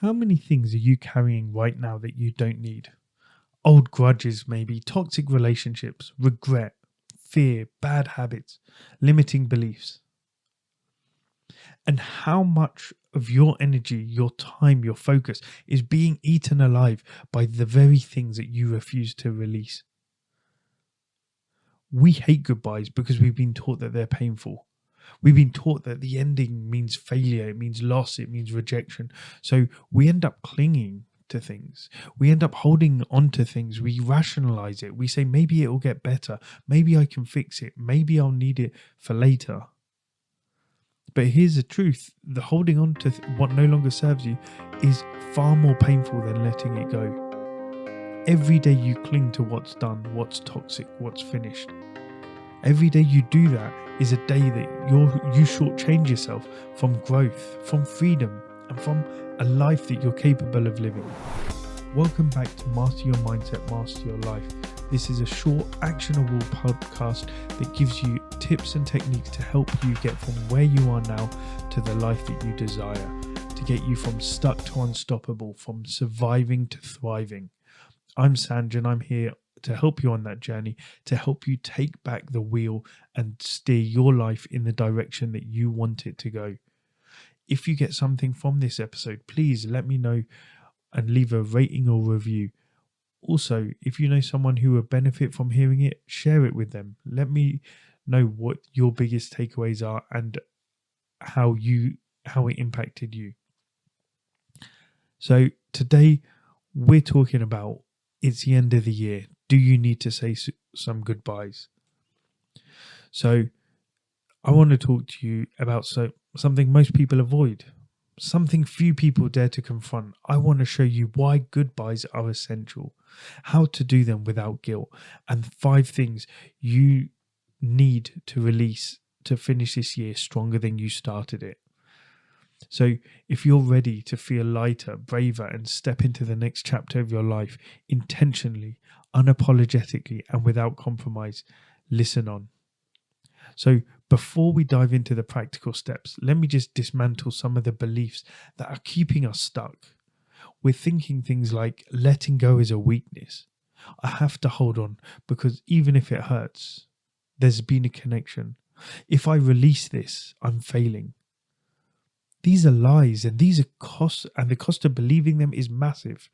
How many things are you carrying right now that you don't need? Old grudges, maybe, toxic relationships, regret, fear, bad habits, limiting beliefs. And how much of your energy, your time, your focus is being eaten alive by the very things that you refuse to release? We hate goodbyes because we've been taught that they're painful. We've been taught that the ending means failure, it means loss, it means rejection. So we end up clinging to things. We end up holding on to things. We rationalize it. We say, maybe it will get better. Maybe I can fix it. Maybe I'll need it for later. But here's the truth. The holding on to what no longer serves you is far more painful than letting it go. Every day you cling to what's done, what's toxic, what's finished. Every day you do that is a day that you shortchange yourself from growth, from freedom, and from a life that you're capable of living. Welcome back to Master Your Mindset, Master Your Life. This is a short, actionable podcast that gives you tips and techniques to help you get from where you are now to the life that you desire, to get you from stuck to unstoppable, from surviving to thriving. I'm Sanj and I'm here to help you on that journey, to help you take back the wheel and steer your life in the direction that you want it to go. If you get something from this episode, please let me know and leave a rating or review. Also, if you know someone who would benefit from hearing it, share it with them. Let me know what your biggest takeaways are and how it impacted you. So today we're talking about, it's the end of the year. Do you need to say some goodbyes? So I want to talk to you about something most people avoid, something few people dare to confront. I want to show you why goodbyes are essential, how to do them without guilt, and 5 things you need to release to finish this year stronger than you started it. So if you're ready to feel lighter, braver, and step into the next chapter of your life intentionally, unapologetically, and without compromise, listen on. So before we dive into the practical steps, let me just dismantle some of the beliefs that are keeping us stuck. We're thinking things like letting go is a weakness. I have to hold on because even if it hurts, there's been a connection. If I release this, I'm failing. These are lies, and these are costs, and the cost of believing them is massive.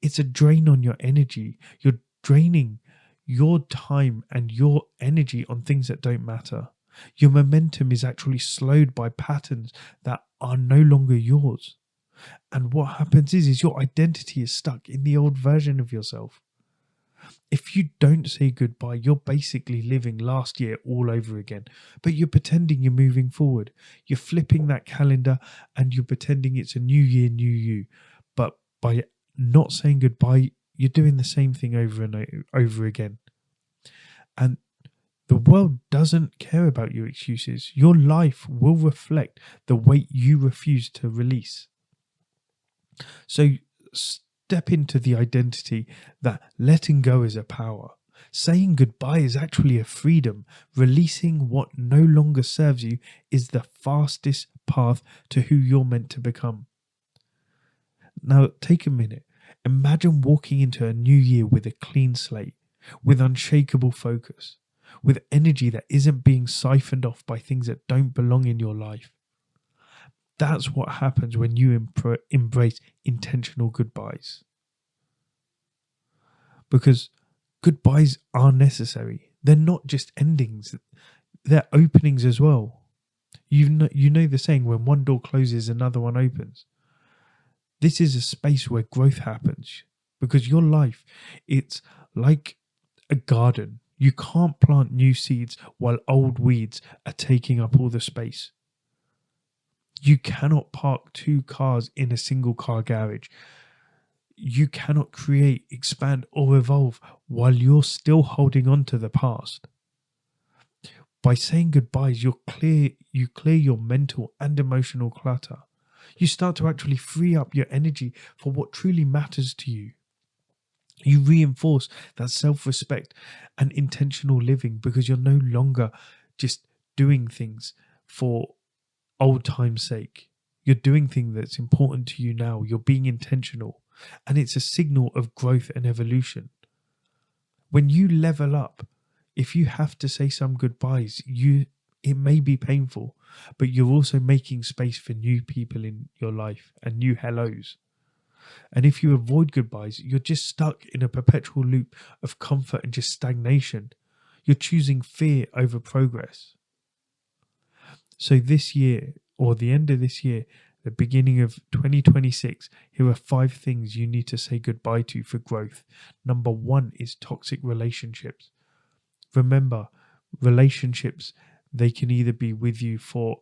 It's a drain on your energy. You're draining your time and your energy on things that don't matter. Your momentum is actually slowed by patterns that are no longer yours. And what happens is your identity is stuck in the old version of yourself. If you don't say goodbye, you're basically living last year all over again, but you're pretending you're moving forward. You're flipping that calendar and you're pretending it's a new year, new you. But by not saying goodbye, you're doing the same thing over and over again. And the world doesn't care about your excuses. Your life will reflect the weight you refuse to release. So step into the identity that letting go is a power. Saying goodbye is actually a freedom. Releasing what no longer serves you is the fastest path to who you're meant to become. Now, take a minute. Imagine walking into a new year with a clean slate, with unshakable focus, with energy that isn't being siphoned off by things that don't belong in your life. That's what happens when you embrace intentional goodbyes. Because goodbyes are necessary. They're not just endings, they're openings as well. You know the saying, when one door closes, another one opens. This is a space where growth happens, because your life, it's like a garden. You can't plant new seeds while old weeds are taking up all the space. You cannot park 2 cars in a single car garage. You cannot create, expand, or evolve while you're still holding on to the past. By saying goodbyes, you clear your mental and emotional clutter. You start to actually free up your energy for what truly matters to you. You reinforce that self-respect and intentional living because you're no longer just doing things for old time's sake. You're doing things that's important to you now. You're being intentional. And it's a signal of growth and evolution. When you level up, if you have to say some goodbyes, it may be painful, but you're also making space for new people in your life and new hellos. And if you avoid goodbyes, you're just stuck in a perpetual loop of comfort and just stagnation. You're choosing fear over progress. So this year, or the end of this year, the beginning of 2026, here are 5 things you need to say goodbye to for growth. Number 1 is toxic relationships. Remember, relationships, they can either be with you for...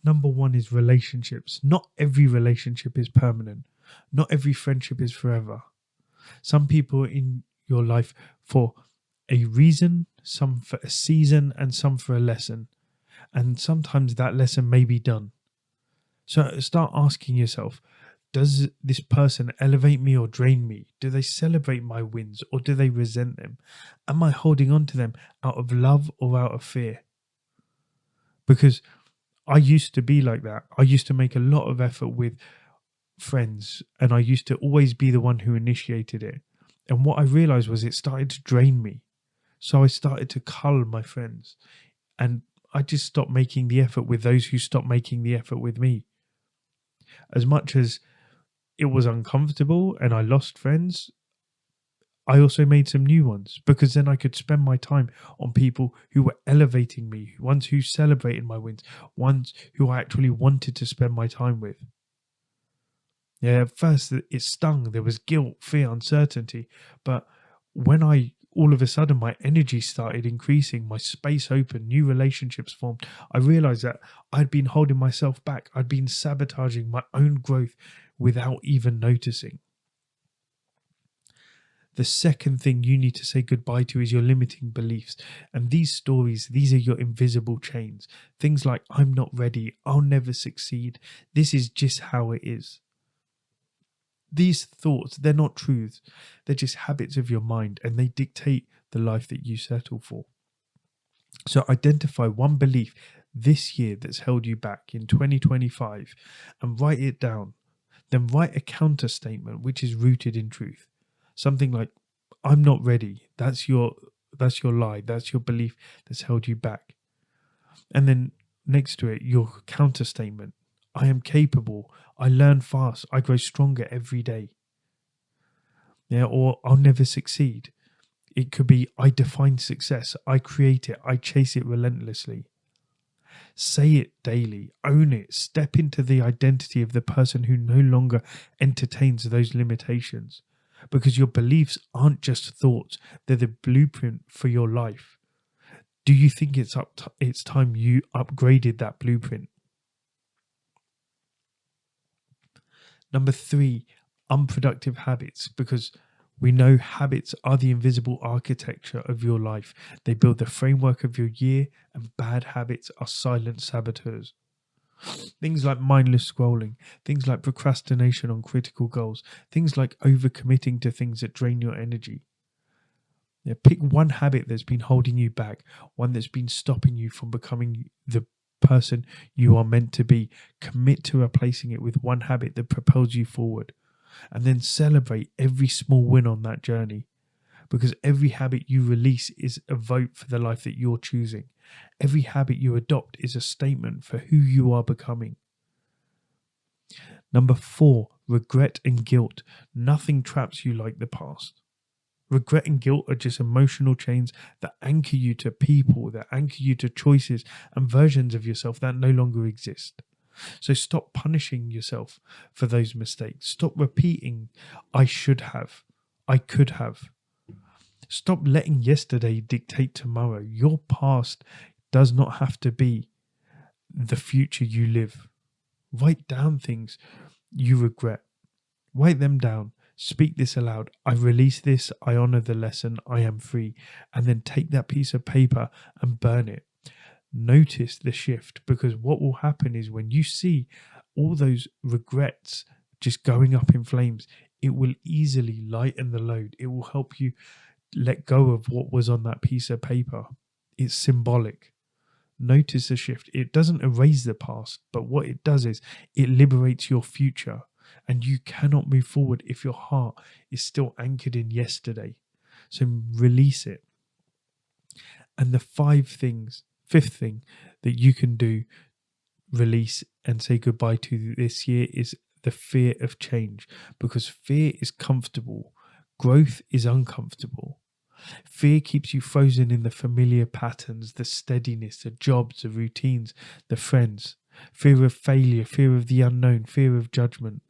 Number 1 is relationships. Not every relationship is permanent. Not every friendship is forever. Some people in your life for a reason, some for a season, and some for a lesson. And sometimes that lesson may be done. So start asking yourself, does this person elevate me or drain me? Do they celebrate my wins or do they resent them? Am I holding on to them out of love or out of fear? Because I used to be like that. I used to make a lot of effort with friends and I used to always be the one who initiated it. And what I realized was it started to drain me. So I started to cull my friends and I just stopped making the effort with those who stopped making the effort with me. As much as it was uncomfortable and I lost friends, I also made some new ones because then I could spend my time on people who were elevating me, ones who celebrated my wins, ones who I actually wanted to spend my time with. Yeah, at first it stung. There was guilt, fear, uncertainty. But when all of a sudden my energy started increasing, my space opened, new relationships formed, I realized that I'd been holding myself back. I'd been sabotaging my own growth without even noticing. The second thing you need to say goodbye to is your limiting beliefs. And these stories, these are your invisible chains. Things like, I'm not ready, I'll never succeed, this is just how it is. These thoughts, they're not truths. They're just habits of your mind and they dictate the life that you settle for. So identify one belief this year that's held you back in 2025 and write it down. Then write a counter statement which is rooted in truth. Something like, I'm not ready. That's your lie. That's your belief that's held you back. And then next to it, your counter statement. I am capable. I learn fast. I grow stronger every day. Yeah, or I'll never succeed. It could be, I define success. I create it. I chase it relentlessly. Say it daily. Own it. Step into the identity of the person who no longer entertains those limitations. Because your beliefs aren't just thoughts. They're the blueprint for your life. Do you think it's time you upgraded that blueprint? Number 3, unproductive habits, because we know habits are the invisible architecture of your life. They build the framework of your year, and bad habits are silent saboteurs. Things like mindless scrolling, things like procrastination on critical goals, things like overcommitting to things that drain your energy. Yeah, pick one habit that's been holding you back, one that's been stopping you from becoming the person you are meant to be. Commit to replacing it with one habit that propels you forward. And then celebrate every small win on that journey. Because every habit you release is a vote for the life that you're choosing. Every habit you adopt is a statement for who you are becoming. Number 4, regret and guilt. Nothing traps you like the past. Regret and guilt are just emotional chains that anchor you to people, that anchor you to choices and versions of yourself that no longer exist. So stop punishing yourself for those mistakes. Stop repeating, I should have, I could have. Stop letting yesterday dictate tomorrow. Your past does not have to be the future you live. Write down things you regret. Write them down. Speak this aloud. I release this. I honor the lesson. I am free. And then take that piece of paper and burn it. Notice the shift, because what will happen is when you see all those regrets just going up in flames, it will easily lighten the load. It will help you let go of what was on that piece of paper. It's symbolic. Notice the shift. It doesn't erase the past, but what it does is it liberates your future. And you cannot move forward if your heart is still anchored in yesterday. So release it. And the fifth thing that you can do, release and say goodbye to this year, is the fear of change. Because fear is comfortable. Growth is uncomfortable. Fear keeps you frozen in the familiar patterns, the steadiness, the jobs, the routines, the friends. Fear of failure, fear of the unknown, fear of judgment.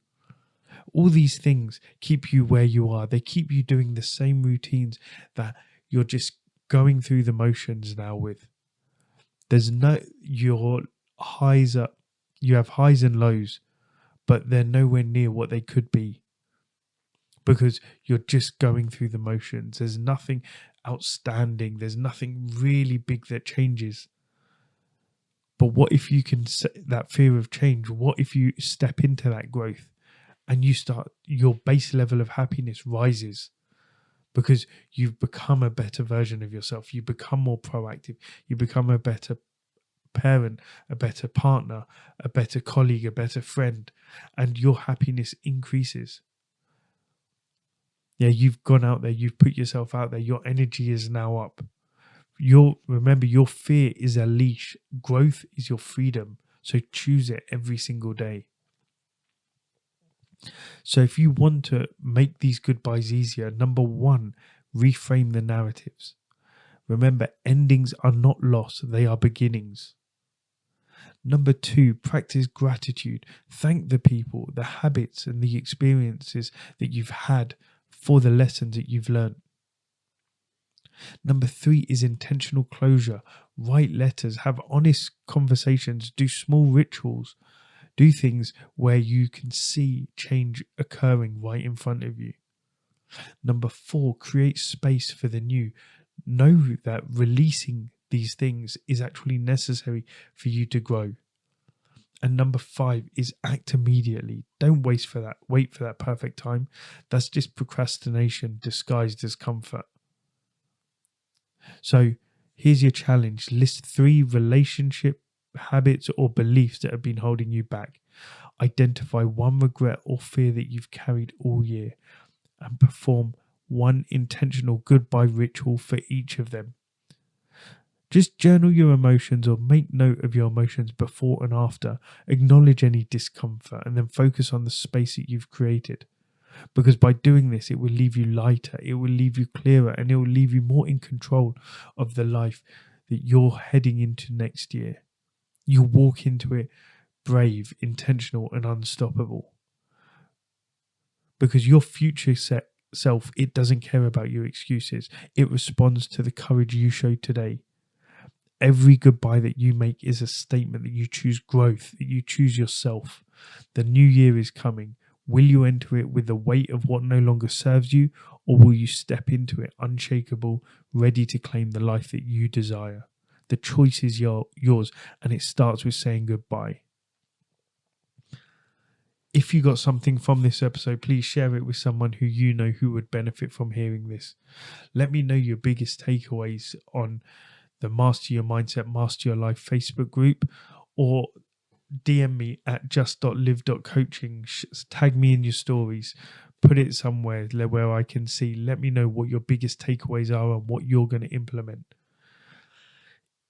All these things keep you where you are. They keep you doing the same routines that you're just going through the motions now with. Your highs up, you have highs and lows, but they're nowhere near what they could be because you're just going through the motions. There's nothing outstanding. There's nothing really big that changes. But what if you can set that fear of change? What if you step into that growth? And your base level of happiness rises because you've become a better version of yourself. You become more proactive. You become a better parent, a better partner, a better colleague, a better friend, and your happiness increases. Yeah, you've gone out there. You've put yourself out there. Your energy is now up. Remember, your fear is a leash. Growth is your freedom. So choose it every single day. So if you want to make these goodbyes easier, number one, reframe the narratives. Remember, endings are not loss, they are beginnings. Number two, practice gratitude. Thank the people, the habits and the experiences that you've had for the lessons that you've learned. Number three is intentional closure. Write letters, have honest conversations, do small rituals. Do things where you can see change occurring right in front of you. Number four, create space for the new. Know that releasing these things is actually necessary for you to grow. And number five is act immediately. Don't wait for that perfect time. That's just procrastination disguised as comfort. So here's your challenge. List 3 relationship habits or beliefs that have been holding you back. Identify one regret or fear that you've carried all year and perform one intentional goodbye ritual for each of them. Just journal your emotions or make note of your emotions before and after. Acknowledge any discomfort and then focus on the space that you've created. Because by doing this, it will leave you lighter, it will leave you clearer, and it will leave you more in control of the life that you're heading into next year. You'll walk into it brave, intentional, and unstoppable. Because your future self, it doesn't care about your excuses. It responds to the courage you showed today. Every goodbye that you make is a statement that you choose growth, that you choose yourself. The new year is coming. Will you enter it with the weight of what no longer serves you, or will you step into it unshakable, ready to claim the life that you desire? The choice is yours, and it starts with saying goodbye. If you got something from this episode, please share it with someone who you know who would benefit from hearing this. Let me know your biggest takeaways on the Master Your Mindset, Master Your Life Facebook group, or DM me at just.live.coaching. Tag me in your stories. Put it somewhere where I can see. Let me know what your biggest takeaways are and what you're going to implement.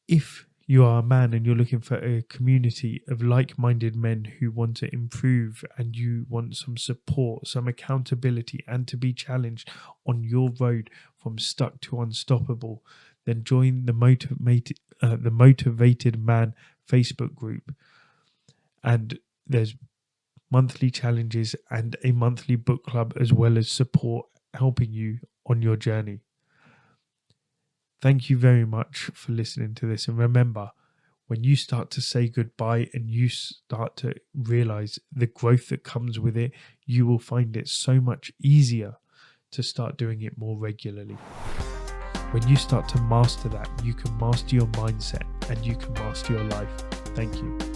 If you are a man and you're looking for a community of like-minded men who want to improve and you want some support, some accountability, and to be challenged on your road from stuck to unstoppable, then join the Motivated Man Facebook group. And there's monthly challenges and a monthly book club, as well as support helping you on your journey. Thank you very much for listening to this. And remember, when you start to say goodbye and you start to realize the growth that comes with it, you will find it so much easier to start doing it more regularly. When you start to master that, you can master your mindset and you can master your life. Thank you.